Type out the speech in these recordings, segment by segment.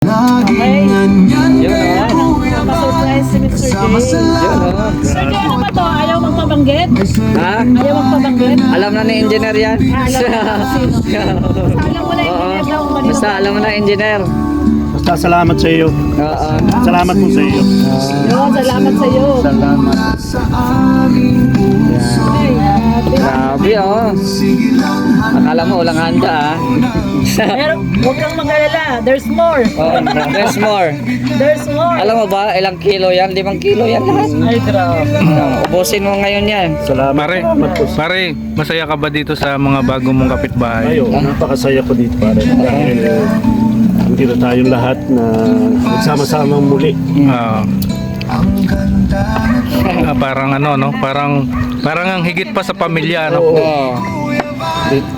Okay. Yun o. Ma-surprise si Mr. J. Yun o. Sir J, ano ba to? Ayaw magpabanggit? Ha? Ayaw magpabanggit? Alam na ni engineer yan. Alam mo sino. Basta alam mo na Oo. engineer daw kung kanino. Basta alam mo na engineer. Basta salamat sa iyo. Oo. Salamat po sa iyo. Yun, salamat sa iyo. Salamat. Ay, ate. Grabe oh. Akala mo walang handa ah. Pero huwag kang mag-alala. There's more. Oh, there's more. There's more. Alam mo ba, ilang kilo yan? 5 kilo yan lahat. Ay, grabe. Ubusin mo ngayon yan. Salamat. Pare, masaya ka ba dito sa mga bago mong kapitbahay? Ayo, napakasaya ko dito pare. Dahil dito tayong lahat na nagsama-sama muli. Parang ano, no? Parang ang higit pa sa pamilya, no? Oo.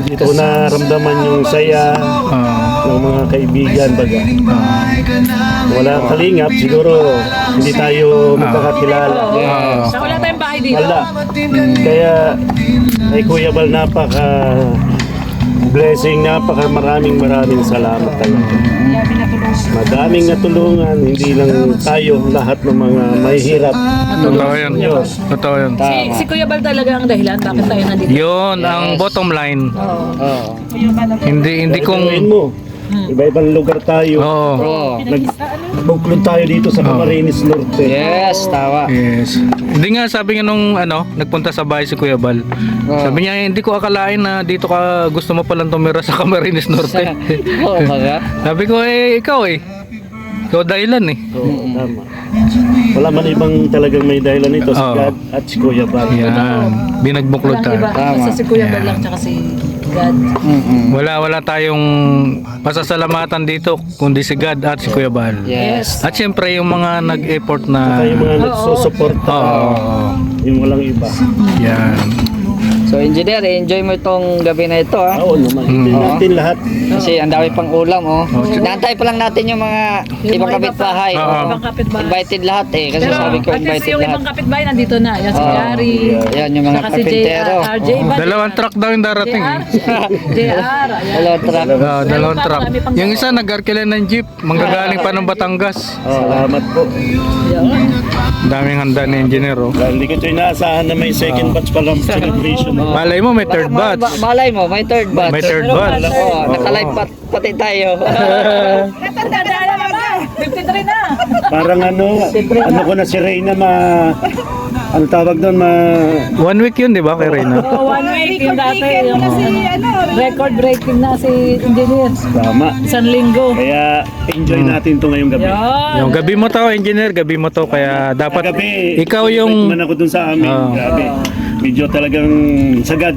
Dito ko naramdaman yung saya ng mga kaibigan baga. Wala kalingap, siguro hindi tayo magkakakilala. Yeah. Siya, wala tayong bahay dito. Wala. Kaya ay Kuya Bal, napaka blessing, napaka maraming salamat talaga. Madaming natulungan, hindi lang tayo, lahat ng mga mahihirap. Totoo yan. Totoo yan. Si Kuya Bal talaga ang dahilan bakit tayo nandito. Yun ang bottom line. Oo. Hindi kung Gawin mo, iba-ibang lugar tayo. Oo. Oo. Nagbuklod tayo dito sa Camarines Norte. Yes, tawa. Yes. Hindi nga sabi nga nung nagpunta sa bahay si Kuya Bal. Sabi niya hindi ko akalain na dito ka gusto mo palang tumira sa Camarines Norte. Oo, baga. Sabi ko ikaw Ikaw dahilan Oo, tama. Wala man ibang talagang may dahilan nito, si Oo. God at si Kuya Bal. Yan. Binagbuklod Walang iba. tayo. Basta si Kuya Bal Yeah. lang tsaka si God. Wala tayong pasasalamatan dito kundi si God at si Kuya Bal. Yes. At syempre yung mga nag-effort na Kaya yung mga nagsusuporta, yung walang iba. yan. So engineer, enjoy mo itong gabi na ito ah. Oo naman, hindi natin lahat. Kasi ang dami pang ulam oh. Naantay pa lang natin yung mga ibang kapitbahay. Oo. Oh. Ibang kapitbahay. Invited lahat eh. Kasi Pero sabi ko at least invited yung lahat. ibang kapitbahay nandito na. Yan si Gary. Yan yung mga Saka si kapintero. RJ ba? Dalawang truck daw yung darating. JR. Ayan. Hello, truck. Dalawang Meron pa, truck. marami pang- Yung isa nag-arkilan ng jeep, manggagaling pa ng Batangas. Salamat po. Yan. Daming handa ni engineer oh. Dahil hindi ko ito inaasahan na may second batch pa lang celebration. Malay mo may third batch. Malay mo, may third batch. May third Pero batch. Oh, nakalive pati tayo. Katanda na ba? 53 na. Parang ano ko na si Reyna ano tawag doon, 1 week yun, di ba, kay Reyna? Oh, 1 week yung dati. Yung record breaking na si engineer. tama. Isang linggo. Kaya enjoy natin to ngayong gabi. Yan. Yung gabi mo to, engineer, gabi mo to. Kaya dapat Gabi, ikaw yung, man ako dun sa amin. Grabe. Medyo talagang sagad.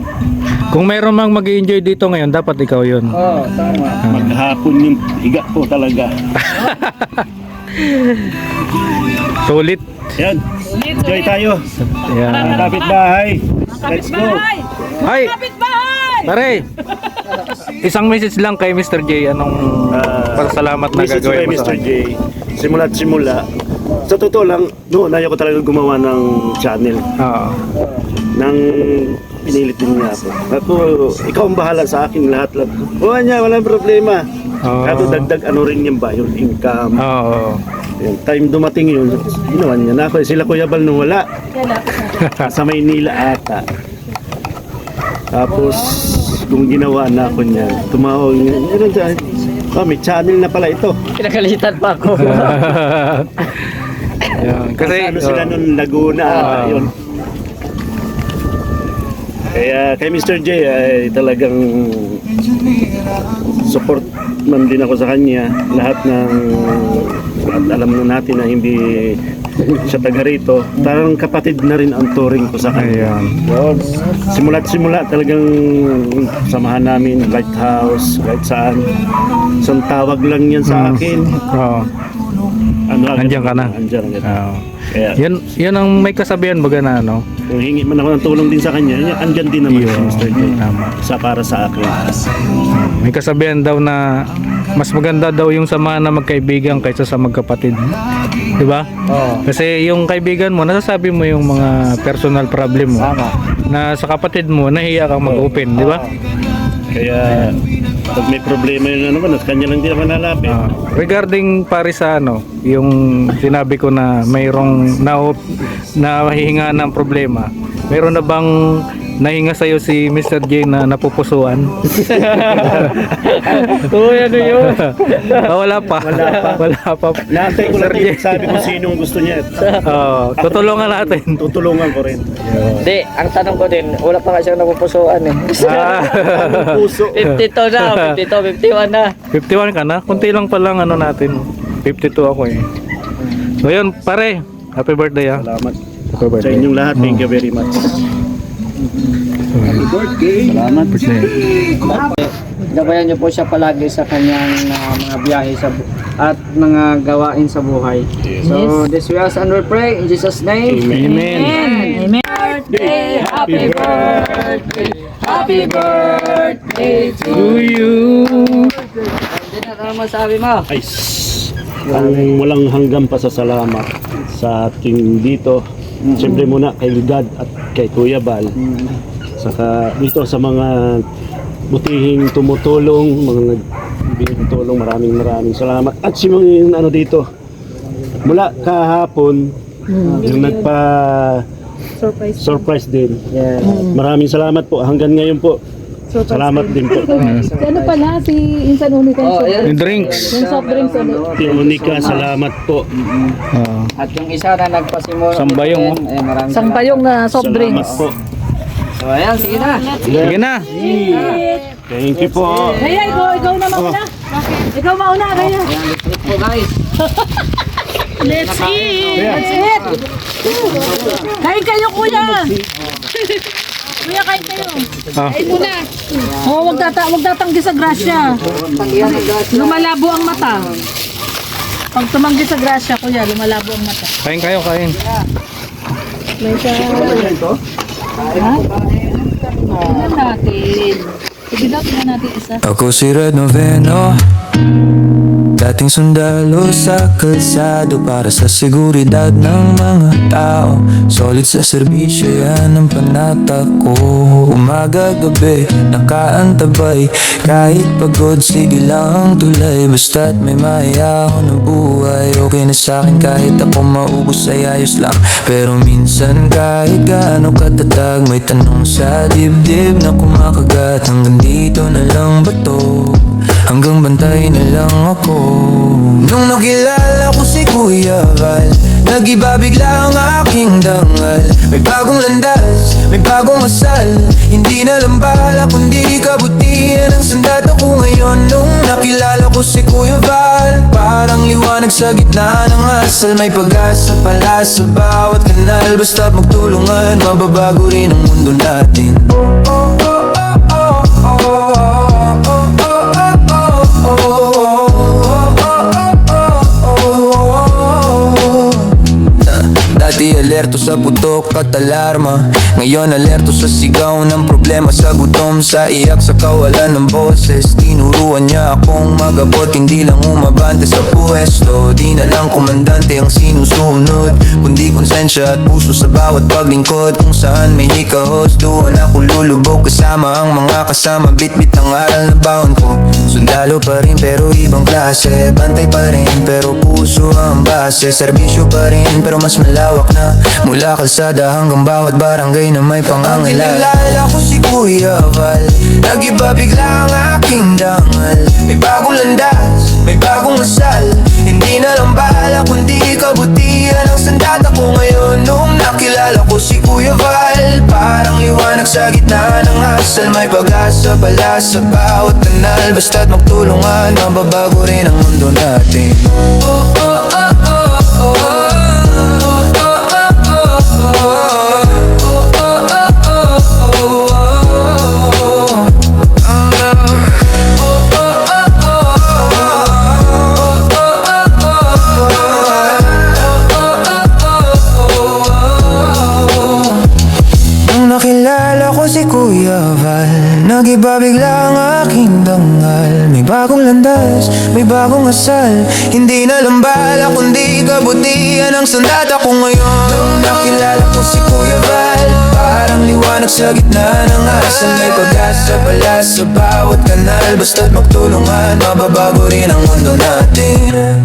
kung mayroon mang mag-enjoy dito ngayon, dapat ikaw yun. Oh, tama. Maghapon yung higa ko talaga. Sulit. Yan. Enjoy tayo. Yan. Kapit-bahay. Let's go. Kapitbahay! Ay, Kapitbahay! pare. Isang message lang kay Mr. J. Anong pasalamat na Message ko kay gagawin mo sa Mr. kanya? J. Simula't simula. Sa totoo lang, noon ayaw ko talaga gumawa ng channel. Oo. Nang pinilit din niya ako. Ako, ikaw ang bahala sa akin lahat. Oo niya, walang problema. Kaso dagdag rin yan ba, yung income. Oo. Yung time dumating yun, ginawa niya na ako. Sila Kuya Bal nung wala. Sa Maynila ata. Tapos, kung ginawa na ako niya, tumawag niya, may channel na pala ito. Pinagalitan pa ako. Yan. Kasi, Ano sila nun, Laguna, yun. Kaya kay Mr. J ay talagang support man din ako sa kanya. Lahat ng at alam na natin na hindi siya taga rito. Parang kapatid na rin ang turing ko sa kanya. ayan. Yun. Simula't simula talagang samahan namin, lighthouse, kahit saan. Isang tawag lang yan sa akin. Oo. Andiyan ka na. Andiyan agad. Oo. Kaya Yan ang may kasabihan baga na ano. kung hingi man ako ng tulong din sa kanya, andyan din naman si Yun. Mr. J. Tama. Para sa akin. May kasabihan daw na mas maganda daw yung samahan na magkaibigan kaysa sa magkapatid. 'Di ba? Oo. Kasi yung kaibigan mo, nasasabi mo yung mga personal problem mo. Tama. Na sa kapatid mo, nahiya kang mag-open, 'di ba? Kaya Pag may problema yun, ano ba, kanya lang din naman halapin. Regarding pare sa yung sinabi ko na mayroong nahihinga ng problema, mayroon na bang nahinga sa'yo si Mr. J na napupusuan? Uy, ano yun? Wala pa. Wala pa. Naantay ko Sir lang J. sabi ko sinong gusto niya. Tutulungan natin. Tutulungan ko rin. Hindi, ang tanong ko din, wala pa nga siyang napupusuan eh. Puso. 52 na, 52, 51 na. 51 ka na? Kunti lang palang natin. 52 ako eh. So yun, pare. Happy birthday ah. Salamat Happy sa birthday. inyong lahat. Thank you very much. Salamat. Gabayan niyo po siya palagi sa kanyang mga biyahe at mga gawain sa buhay. So, this we ask and we pray in Jesus' name. Amen. Amen. Birthday, happy birthday, happy birthday to To you. Hindi na ano masabi mo. Ay, ang walang hanggang pasasalamat sa ating dito. Siyempre muna kay God at kay Kuya Bal. Saka dito sa mga butihing tumutulong, mga nagbibigay tulong, maraming salamat. At si mga dito, mula kahapon, yung surprise din. Yes. Maraming salamat po. Hanggang ngayon po, salamat din po. Si ano pala, si Insan Unica yung soft Yung drinks. yung soft drinks ulit. Monica, salamat po. At yung isa na nagpasimula. Sambayong, oh. Maraming Sampayong na soft Salamat drinks. po. So, ayan, sige na. Sige na. Thank you po. Kaya ikaw na mauna. Ikaw mauna, kaya. Ayan, lift po guys. Let's eat! Let's eat! Kain kayo, kuya! Kuya, kain kayo. Kain muna. Oo, wag tatanggi sa grasya. Lumalabo ang mata. Pag tumanggi sa grasya, kuya, lumalabo ang mata. Kain kayo, kain. May siya. Ha? Tingnan natin. Sige daw, tingnan natin isa. Ako si Red Noveno, dating sundalo sa kalsado para sa seguridad ng mga tao. Solid sa serbisyo, yan ang panata ko. Umaga gabi, nakaantabay. Kahit pagod, sige lang tulay. Basta't may maya ako ng buhay. Okay na sa'kin kahit ako maubos ay ayos lang. Pero minsan kahit gaano katatag, may tanong sa dibdib na kumakagat. Hanggang dito na lang ba to? Hanggang bantay na lang ako. Nung nakilala ko si Kuya Val, nag-iba bigla ang aking dangal. May bagong landas, may bagong asal. Hindi na lang bala kundi kabutihan ang sandat ako ngayon. Nung nakilala ko si Kuya Val, parang liwanag sa gitna ng asal. May pag-asa pala sa bawat kanal. Basta't magtulungan, mababago rin ang mundo natin. Dati alerto sa putok at alarma, ngayon alerto sa sigaw ng problema, sa gutom, sa iyak, sa kawalan ng boses. Tinuruan niya akong magabot, hindi lang umabante sa pwesto. Di na lang komandante ang sinusunod, kundi konsensya at puso sa bawat paglingkod. Kung saan may hikahos, doon ako lulubog kasama ang mga kasama. Bit-bit ang aral na baon ko. Sundalo pa rin pero ibang klase, bantay pa rin pero puso ang base. Serbisyo pa rin pero mas malawak na, mula kalsada hanggang bawat barangay na may pangangailangan. Nakilala ko si Kuya Val, nag-iba bigla ang aking dangal. May bagong landas, may bagong asal. Hindi na lang bala kundi kabutihan ang sandat ako ngayon. Nung nakilala ko si Kuya Val, parang liwanag sa gitna ng asal. May pag-asa pala sa bawat kanal. Basta't magtulungan, mababago rin ang mundo natin. Nakilala ko si Kuya Val, nag-iba bigla ang aking dangal. May bagong landas, may bagong asal. Hindi na lang bala kundi kabutihan ang sandat ako ngayon. Nung nakilala ko si Kuya Val, parang liwanag sa gitna ng asal. May pag-asa pala sa bawat kanal. Basta't magtulungan, mababago rin ang mundo natin.